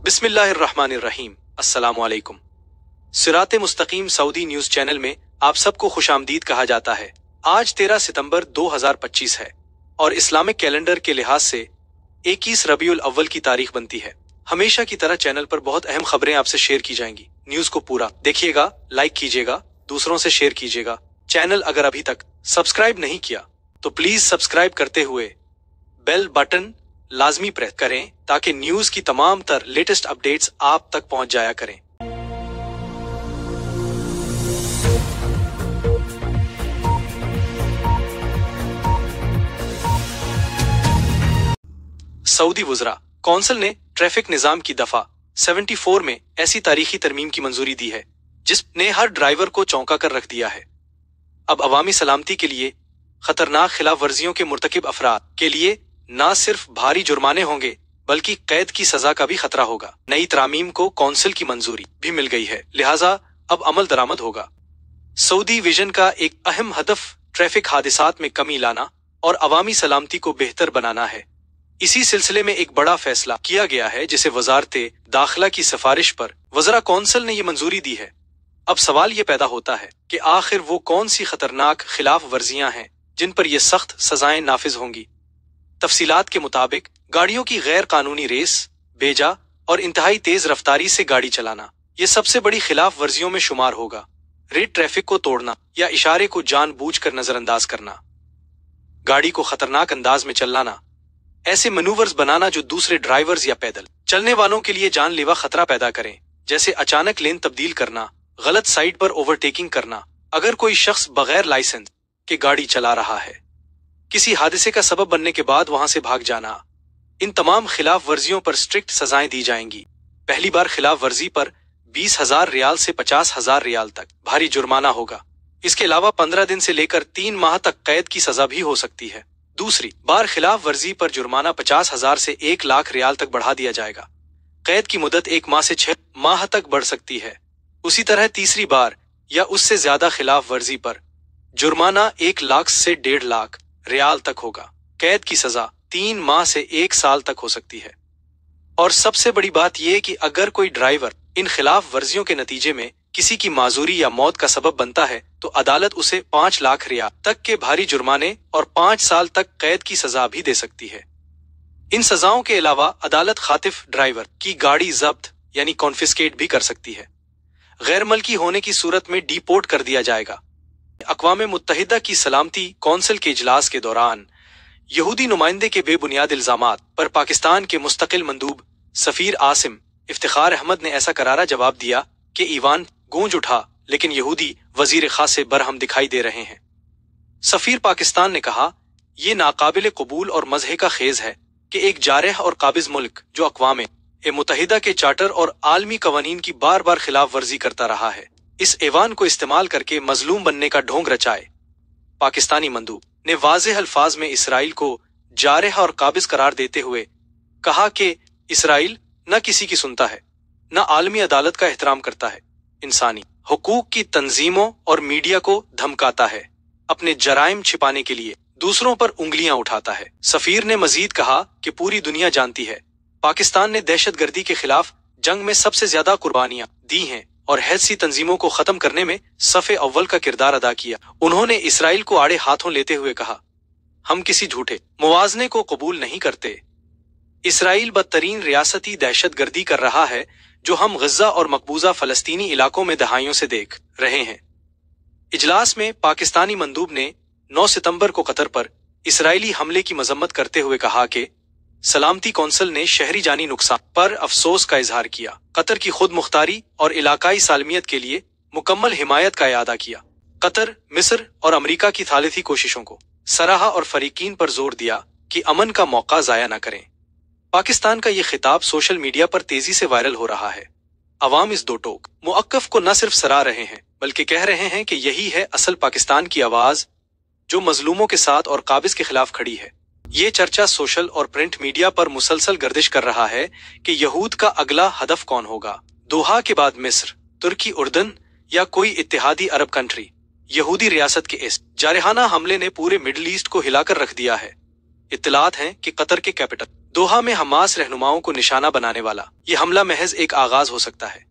बिस्मिल्लाहिर्रहमानिर्रहीम। अस्सलामु अलैकुम। सिरात मुस्तकीम सऊदी न्यूज चैनल में आप सबको खुशामदीद कहा जाता है। आज 13 सितंबर 2025 है और इस्लामिक कैलेंडर के लिहाज से 21 रबीउल अव्वल की तारीख बनती है। हमेशा की तरह चैनल पर बहुत अहम खबरें आपसे शेयर की जाएंगी। न्यूज को पूरा देखिएगा, लाइक कीजिएगा, दूसरों से शेयर कीजिएगा। चैनल अगर अभी तक सब्सक्राइब नहीं किया तो प्लीज सब्सक्राइब करते हुए बेल बटन लाजमी प्रेस करें ताकि न्यूज की तमाम तर लेटेस्ट अपडेट्स आप तक पहुंच जाया करें। सऊदी वुज़रा कौंसिल ने ट्रैफिक निजाम की दफा 74 में ऐसी तारीखी तरमीम की मंजूरी दी है जिसने हर ड्राइवर को चौंका कर रख दिया है। अब अवामी सलामती के लिए खतरनाक खिलाफ वर्जियों के मुर्तकिब अफराद के लिए न सिर्फ भारी जुर्माने होंगे बल्कि कैद की सजा का भी खतरा होगा। नई तरामीम को कौंसिल की मंजूरी भी मिल गई है, लिहाजा अब अमल दरामद होगा। सऊदी विजन का एक अहम हदफ ट्रैफिक हादिसात में कमी लाना और अवामी सलामती को बेहतर बनाना है। इसी सिलसिले में एक बड़ा फैसला किया गया है जिसे वजारते दाखिला की सिफारिश पर वज़रा कौंसिल ने ये मंजूरी दी है। अब सवाल ये पैदा होता है कि आखिर वो कौन सी खतरनाक खिलाफ वर्जियां हैं जिन पर यह सख्त सजाएं नाफिज होंगी। तफसीलात के मुताबिक गाड़ियों की गैर कानूनी रेस, बेजा और इंतहाई तेज रफ्तारी से गाड़ी चलाना ये सबसे बड़ी खिलाफ वर्जियों में शुमार होगा। रेड ट्रैफिक को तोड़ना या इशारे को जानबूझकर नजरअंदाज करना, गाड़ी को खतरनाक अंदाज में चलाना, ऐसे मनूवर्स बनाना जो दूसरे ड्राइवर्स या पैदल चलने वालों के लिए जानलेवा खतरा पैदा करें, जैसे अचानक लेन तब्दील करना, गलत साइड पर ओवरटेकिंग करना, अगर कोई शख्स बगैर लाइसेंस के गाड़ी चला रहा है, किसी हादसे का सबब बनने के बाद वहां से भाग जाना। इन तमाम खिलाफ वर्जियों पर स्ट्रिक्ट सजाएं दी जाएंगी। पहली बार खिलाफ वर्जी पर 20,000 रियाल से 50,000 रियाल तक भारी जुर्माना होगा। इसके अलावा 15 दिन से लेकर 3 माह तक कैद की सजा भी हो सकती है। दूसरी बार खिलाफ वर्जी पर जुर्माना 50,000 से 1 लाख रियाल तक बढ़ा दिया जाएगा। कैद की मुद्दत 1 माह से 6 माह तक बढ़ सकती है। उसी तरह तीसरी बार या उससे ज्यादा खिलाफ वर्जी पर जुर्माना 1 लाख से 1.5 लाख रियाल तक होगा। कैद की सजा 3 माह से 1 साल तक हो सकती है। और सबसे बड़ी बात यह कि अगर कोई ड्राइवर इन खिलाफ वर्जियों के नतीजे में किसी की माजूरी या मौत का सबब बनता है तो अदालत उसे 5 लाख रियाल तक के भारी जुर्माने और 5 साल तक कैद की सजा भी दे सकती है। इन सजाओं के अलावा अदालत खातिफ ड्राइवर की गाड़ी जब्त यानी कॉन्फिस्केट भी कर सकती है। गैर मुल्की होने की सूरत में डिपोर्ट कर दिया जाएगा। अक़वाम मुत्तहिदा की सलामती कौंसिल के इजलास के दौरान यहूदी नुमाइंदे के बेबुनियाद इल्जामात पर पाकिस्तान के मुस्तकिल मंदूब सफीर आसिम इफ्तिखार अहमद ने ऐसा करारा जवाब दिया कि ईवान गूंज उठा लेकिन यहूदी वजीर खासे बरहम दिखाई दे रहे हैं। सफीर पाकिस्तान ने कहा, ये नाकाबिल कबूल और मज़हे का खेज है कि एक जारह और काबिज मुल्क जो अक़वाम मुत्तहिदा के चार्टर और आलमी कवानीन की बार बार खिलाफ वर्जी करता रहा है, इस ऐवान को इस्तेमाल करके मजलूम बनने का ढोंग रचाए। पाकिस्तानी मंदूब ने वाज़ेह अल्फाज में इसराइल को जारह और काबिज करार देते हुए कहा कि इसराइल न किसी की सुनता है, न आलमी अदालत का एहतराम करता है, इंसानी हुकूक की तंजीमों और मीडिया को धमकाता है, अपने जराइम छिपाने के लिए दूसरों पर उंगलियां उठाता है। सफीर ने मजीद कहा कि पूरी दुनिया जानती है पाकिस्तान ने दहशतगर्दी के खिलाफ जंग में सबसे ज्यादा कुर्बानियां दी हैं और हैसी तंजीमों को खत्म करने में सफ़े अव्वल का किरदार अदा किया। उन्होंने इसराइल को आड़े हाथों लेते हुए कहा, हम किसी झूठे मुवाजने को कबूल नहीं करते। इसराइल बदतरीन रियासती दहशतगर्दी कर रहा है जो हम गज़ा और मकबूजा फलस्तीनी इलाकों में दहाइयों से देख रहे हैं। इजलास में पाकिस्तानी मंदूब ने 9 सितंबर को कतर पर इसराइली हमले की मजम्मत करते हुए कहा कि सलामती कौंसिल ने शहरी जानी नुकसान पर अफसोस का इजहार किया। कतर की खुद मुख्तारी और इलाकाई सालमियत के लिए मुकम्मल हिमायत का इयादा किया। कतर, मिस्र और अमरीका की थालिथी कोशिशों को सराहा और फरीकीन पर जोर दिया कि अमन का मौका जाया न करें। पाकिस्तान का ये खिताब सोशल मीडिया पर तेजी से वायरल हो रहा है। अवाम इस दो टोक मुअक्कफ को न सिर्फ सराह रहे हैं बल्कि कह रहे हैं कि यही है असल पाकिस्तान की आवाज जो मजलूमों के साथ और काबिज के खिलाफ खड़ी है। ये चर्चा सोशल और प्रिंट मीडिया पर मुसलसल गर्दिश कर रहा है कि यहूद का अगला हदफ कौन होगा। दोहा के बाद मिस्र, तुर्की, उर्दन या कोई इत्तेहादी अरब कंट्री। यहूदी रियासत के इस जारहाना हमले ने पूरे मिडल ईस्ट को हिलाकर रख दिया है। इत्तलात हैं कि कतर के कैपिटल दोहा में हमास रहनुमाओं को निशाना बनाने वाला ये हमला महज एक आगाज हो सकता है।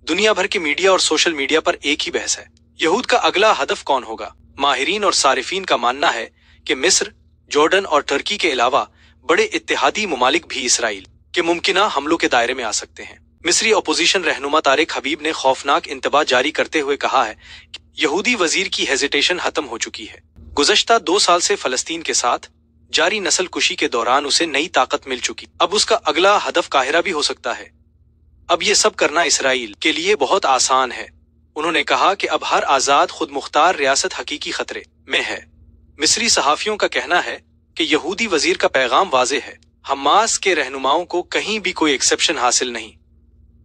दुनिया भर के मीडिया और सोशल मीडिया पर एक ही बहस है, यहूद का अगला हदफ कौन होगा। माहिरीन और सारिफीन का मानना है कि मिस्र, जॉर्डन और टर्की के अलावा बड़े इत्तेहादी ममालिक भी इसराइल के मुमकिना हमलों के दायरे में आ सकते हैं। मिस्री अपोजिशन रहनुमा तारिक हबीब ने खौफनाक इंतबाह जारी करते हुए कहा है कि यहूदी वजीर की हेजिटेशन खत्म हो चुकी है। गुज़श्ता 2 साल से फलस्तीन के साथ जारी नस्ल कुशी के दौरान उसे नई ताकत मिल चुकी, अब उसका अगला हदफ काहिरा भी हो सकता है। अब ये सब करना इसराइल के लिए बहुत आसान है। उन्होंने कहा कि अब हर आजाद खुद मुख्तार रियासत हकीकी खतरे में है। मिस्री सहाफियों का कहना है कि यहूदी वजीर का पैगाम वाज़ेह है, हमास के रहनुमाओं को कहीं भी कोई एक्सेप्शन हासिल नहीं।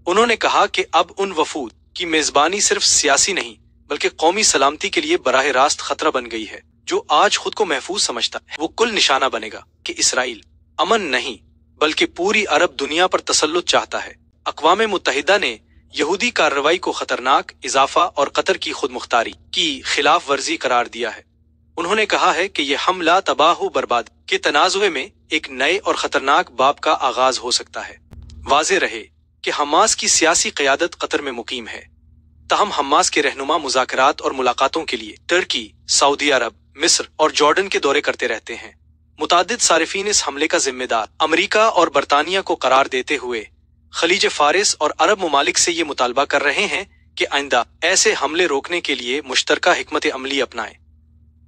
उन्होंने कहा कि अब उन वफूद की मेजबानी सिर्फ सियासी नहीं बल्कि कौमी सलामती के लिए बराह रास्त खतरा बन गई है। जो आज खुद को महफूज समझता है वो कुल निशाना बनेगा कि इसराइल अमन नहीं बल्कि पूरी अरब दुनिया पर तसल्लुत चाहता है। अक़वाम मुत्तहिदा ने यहूदी कार्रवाई को खतरनाक इजाफा और कतर की खुद मुख्तारी की खिलाफ वर्जी करार दिया है। उन्होंने कहा है कि यह हमला तबाह बर्बाद के तनाजुए में एक नए और खतरनाक बाब का आगाज हो सकता है। वाज़ेह रहे कि हमास की सियासी क़यादत कतर में मुकीम है, तहम हमास के रहनुमा मुज़ाकरात और मुलाकातों के लिए टर्की, सऊदी अरब, मिस्र और जॉर्डन के दौरे करते रहते हैं। मुतादिद सारिफीन इस हमले का जिम्मेदार अमरीका और बरतानिया को करार देते हुए खलीज फारिस और अरब ममालिक से ये मुतालबा कर रहे हैं कि आइंदा ऐसे हमले रोकने के लिए मुश्तरका हिकमत अमली अपनाएं।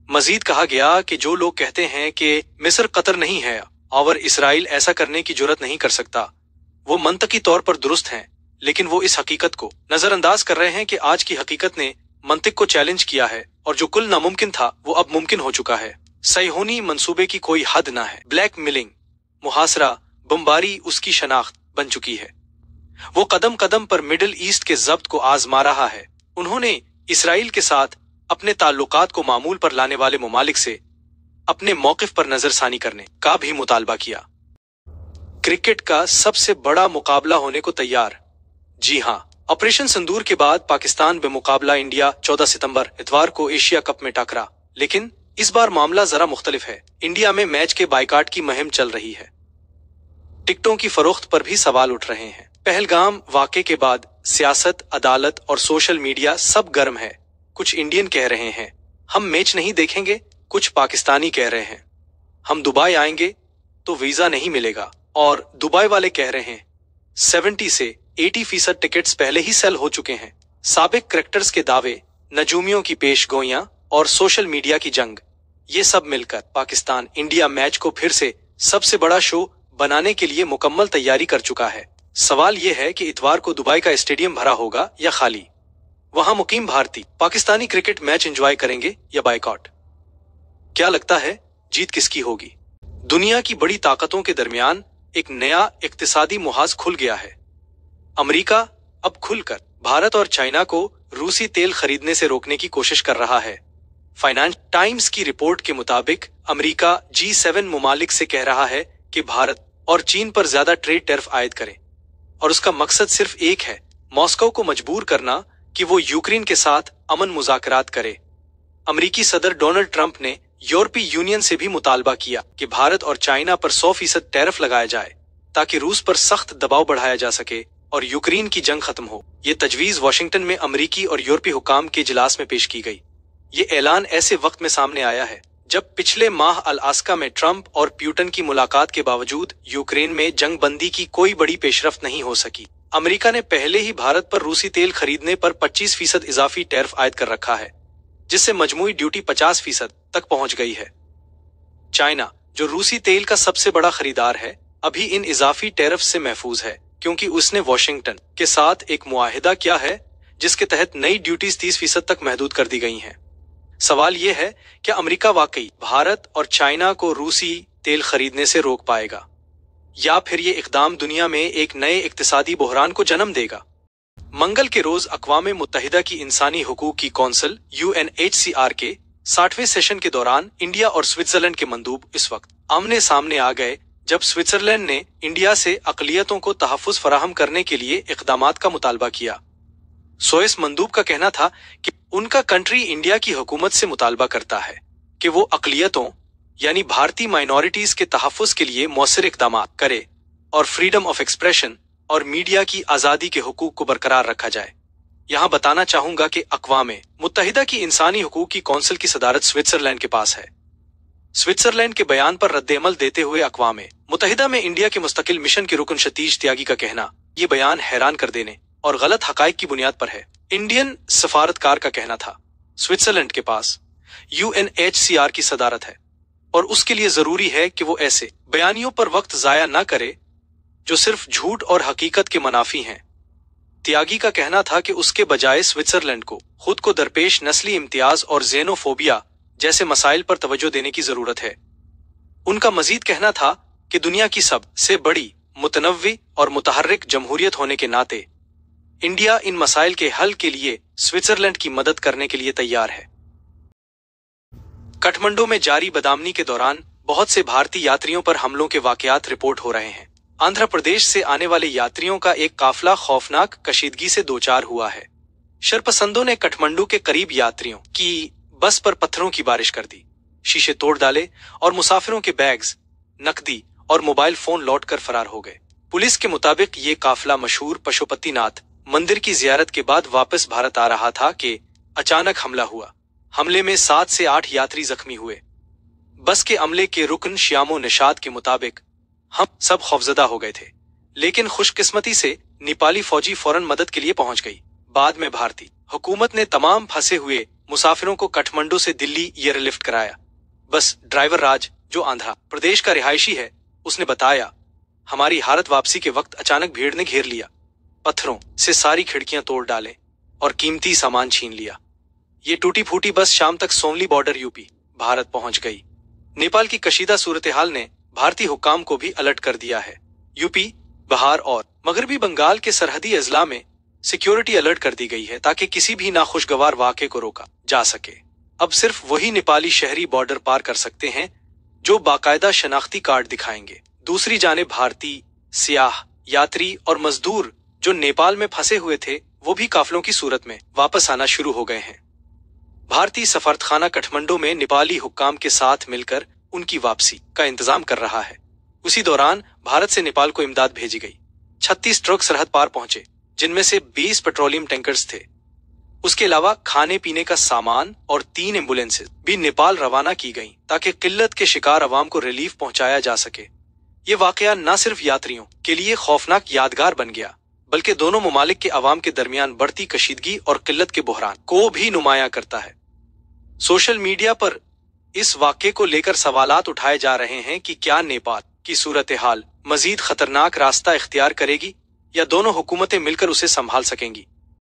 मजीद कहा गया कि जो लोग कहते हैं कि मिस्र कतर नहीं है और इसराइल ऐसा करने की जुर्रत नहीं कर सकता, वो मंतकी तौर पर दुरुस्त हैं, लेकिन वो इस हकीकत को नजरअंदाज कर रहे हैं कि आज की हकीकत ने मंतिक को चैलेंज किया है और जो कुल नामुमकिन था वो अब मुमकिन हो चुका है। सहीहोनी मंसूबे की कोई हद ना है। ब्लैक मिलिंग, मुहासरा, बमबारी उसकी शनाख्त बन चुकी है। वो कदम कदम पर मिडिल ईस्ट के जब्त को आजमा रहा है। उन्होंने इसराइल के साथ अपने ताल्लुकात को मामूल पर लाने वाले ममालिक से अपने मौकिफ पर नजरसानी करने का भी मुतालबा किया। क्रिकेट का सबसे बड़ा मुकाबला होने को तैयार। जी हाँ, ऑपरेशन सिंदूर के बाद पाकिस्तान बेमुकाबला इंडिया 14 सितंबर इतवार को एशिया कप में टकरा, लेकिन इस बार मामला जरा मुख्तलिफ है। इंडिया में मैच के बाइकाट की मुहिम चल रही है। टिकटों की फरोख्त पर भी सवाल उठ रहे हैं। पहलगाम वाक़े के बाद सियासत, अदालत और सोशल मीडिया सब गर्म है। कुछ इंडियन कह रहे हैं हम मैच नहीं देखेंगे, कुछ पाकिस्तानी कह रहे हैं हम दुबई आएंगे तो वीजा नहीं मिलेगा, और दुबई वाले कह रहे हैं 70 से 80% टिकट्स पहले ही सेल हो चुके हैं। साबिक क्रिकेटर्स के दावे, नजूमियों की पेशगोइयां और सोशल मीडिया की जंग, ये सब मिलकर पाकिस्तान इंडिया मैच को फिर से सबसे बड़ा शो बनाने के लिए मुकम्मल तैयारी कर चुका है। सवाल यह है कि इतवार को दुबई का स्टेडियम भरा होगा या खाली। वहां मुकीम भारतीय पाकिस्तानी क्रिकेट मैच एंजॉय करेंगे या बाइकॉट। क्या लगता है जीत किसकी होगी? दुनिया की बड़ी ताकतों के दरमियान एक नया इक्तिसादी मुहाज खुल गया है। अमेरिका अब खुलकर भारत और चाइना को रूसी तेल खरीदने से रोकने की कोशिश कर रहा है। फाइनेंस टाइम्स की रिपोर्ट के मुताबिक अमेरिका G7 मुमालिक से कह रहा है कि भारत और चीन पर ज्यादा ट्रेड टैरिफ आयद करें, और उसका मकसद सिर्फ एक है, मॉस्को को मजबूर करना कि वो यूक्रेन के साथ अमन मुज़ाकरात करे। अमेरिकी सदर डोनाल्ड ट्रंप ने यूरोपीय यूनियन से भी मुतालबा किया कि भारत और चाइना पर 100% टैरिफ लगाया जाए ताकि रूस पर सख्त दबाव बढ़ाया जा सके और यूक्रेन की जंग खत्म हो। ये तजवीज वाशिंगटन में अमेरिकी और यूरोपीय हुकाम के इजलास में पेश की गई। ये ऐलान ऐसे वक्त में सामने आया है जब पिछले माह अलास्का में ट्रंप और प्यूटन की मुलाकात के बावजूद यूक्रेन में जंग बंदी की कोई बड़ी पेशरफ्त नहीं हो सकी। अमेरिका ने पहले ही भारत पर रूसी तेल खरीदने पर 25% इजाफी टैरिफ आयद कर रखा है, जिससे मजमूई ड्यूटी 50% तक पहुंच गई है। चाइना, जो रूसी तेल का सबसे बड़ा खरीदार है, अभी इन इजाफी टैरिफ से महफूज है क्योंकि उसने वॉशिंगटन के साथ एक मुआहिदा किया है जिसके तहत नई ड्यूटीज 30% तक महदूद कर दी गई हैं। सवाल यह है कि अमेरिका वाकई भारत और चाइना को रूसी तेल खरीदने से रोक पाएगा या फिर ये इक़दाम दुनिया में एक नए इक्तिसादी बहरान को जन्म देगा। मंगल के रोज अक़वाम मुत्तहिदा की इंसानी हुकूक की कौंसिल UNHCR के 60वें सेशन के दौरान इंडिया और स्विट्जरलैंड के मंदूब इस वक्त आमने सामने आ गए जब स्विट्जरलैंड ने इंडिया से अक़लियतों को तहफ़्फ़ुज़ फराहम करने के लिए इक़दामात का मुतालबा किया। इस मंदूब का कहना था कि उनका कंट्री इंडिया की हुकूमत से मुतालबा करता है कि वो अक़लियतों यानी भारतीय माइनॉरिटीज के तहफ़्फ़ुज़ के लिए मौसर इक़दाम करे और फ्रीडम ऑफ एक्सप्रेशन और मीडिया की आज़ादी के हुकूक को बरकरार रखा जाए। यहाँ बताना चाहूंगा कि अक़वाम मुत्तहिदा की इंसानी हुकूक की कौंसिल की सदारत स्विट्ज़रलैंड के पास है। स्विट्ज़रलैंड के बयान पर रद्द-ए-अमल देते हुए अक़वाम मुत्तहिदा में इंडिया के मुस्तकिल मिशन के रुकन सतीश त्यागी का कहना, ये बयान हैरान कर देने और गलत हक़ाइक़ की बुनियाद पर है। इंडियन सफारतकार का कहना था, स्विट्ज़रलैंड के पास UNHCR की सदारत है और उसके लिए जरूरी है कि वो ऐसे बयानियों पर वक्त जाया न करे जो सिर्फ झूठ और हकीकत के मुनाफी हैं। त्यागी का कहना था कि उसके बजाय स्विट्ज़रलैंड को खुद को दरपेश नस्ली इम्तियाज और ज़ेनोफोबिया जैसे मसाइल पर तवज्जो देने की जरूरत है। उनका मजीद कहना था कि दुनिया की सबसे बड़ी मुतनव्वी और मुतहर्रिक जमहूरियत होने के नाते इंडिया इन मसाइल के हल के लिए स्विट्ज़रलैंड की मदद करने के लिए तैयार है। काठमांडू में जारी बदामनी के दौरान बहुत से भारतीय यात्रियों पर हमलों के वाकयात रिपोर्ट हो रहे हैं। आंध्र प्रदेश से आने वाले यात्रियों का एक काफिला खौफनाक कशीदगी से दो चार हुआ है। शरपसंदों ने काठमांडू के करीब यात्रियों की बस पर पत्थरों की बारिश कर दी, शीशे तोड़ डाले और मुसाफिरों के बैग्स, नकदी और मोबाइल फोन लौट कर फरार हो गए। पुलिस के मुताबिक ये काफिला मशहूर पशुपतिनाथ मंदिर की जियारत के बाद वापस भारत आ रहा था कि अचानक हमला हुआ। हमले में 7 से 8 यात्री जख्मी हुए। बस के अमले के रुकन श्यामो निषाद के मुताबिक हम सब खौफजदा हो गए थे, लेकिन खुशकिस्मती से नेपाली फौजी फौरन मदद के लिए पहुंच गई। बाद में भारतीय हुकूमत ने तमाम फंसे हुए मुसाफिरों को काठमांडू से दिल्ली एयरलिफ्ट कराया। बस ड्राइवर राज, जो आंध्र प्रदेश का रिहायशी है, उसने बताया, हमारी भारत वापसी के वक्त अचानक भीड़ ने घेर लिया, पत्थरों से सारी खिड़कियां तोड़ डाले और कीमती सामान छीन लिया। ये टूटी फूटी बस शाम तक सोमली बॉर्डर यूपी भारत पहुंच गई। नेपाल की कशीदा सूरत हाल ने भारतीय हुक्काम को भी अलर्ट कर दिया है। यूपी, बिहार और मगरबी बंगाल के सरहदी अजला में सिक्योरिटी अलर्ट कर दी गई है ताकि किसी भी नाखुशगवार वाक़े को रोका जा सके। अब सिर्फ वही नेपाली शहरी बॉर्डर पार कर सकते हैं जो बाकायदा शनाख्ती कार्ड दिखाएंगे। दूसरी जानिब भारतीय सियाह, यात्री और मजदूर जो नेपाल में फंसे हुए थे, वो भी काफिलों की सूरत में वापस आना शुरू हो गए हैं। भारतीय सफारतखाना काठमांडू में नेपाली हुक्काम के साथ मिलकर उनकी वापसी का इंतजाम कर रहा है। उसी दौरान भारत से नेपाल को इमदाद भेजी गई। 36 ट्रक सरहद पार पहुंचे, जिनमें से 20 पेट्रोलियम टैंकर्स थे। उसके अलावा खाने पीने का सामान और 3 एम्बुलेंसेज भी नेपाल रवाना की गईं ताकि किल्लत के शिकार अवाम को रिलीफ पहुंचाया जा सके। ये वाकया न सिर्फ यात्रियों के लिए खौफनाक यादगार बन गया, बल्कि दोनों ममालिक के अवाम के दरमियान बढ़ती कशीदगी और किल्लत के बहरान को भी नुमाया करता है। सोशल मीडिया पर इस वाक़े को लेकर सवालात उठाए जा रहे हैं कि क्या नेपाल की सूरत हाल मजीद खतरनाक रास्ता इख्तियार करेगी या दोनों हुकूमतें मिलकर उसे संभाल सकेंगी।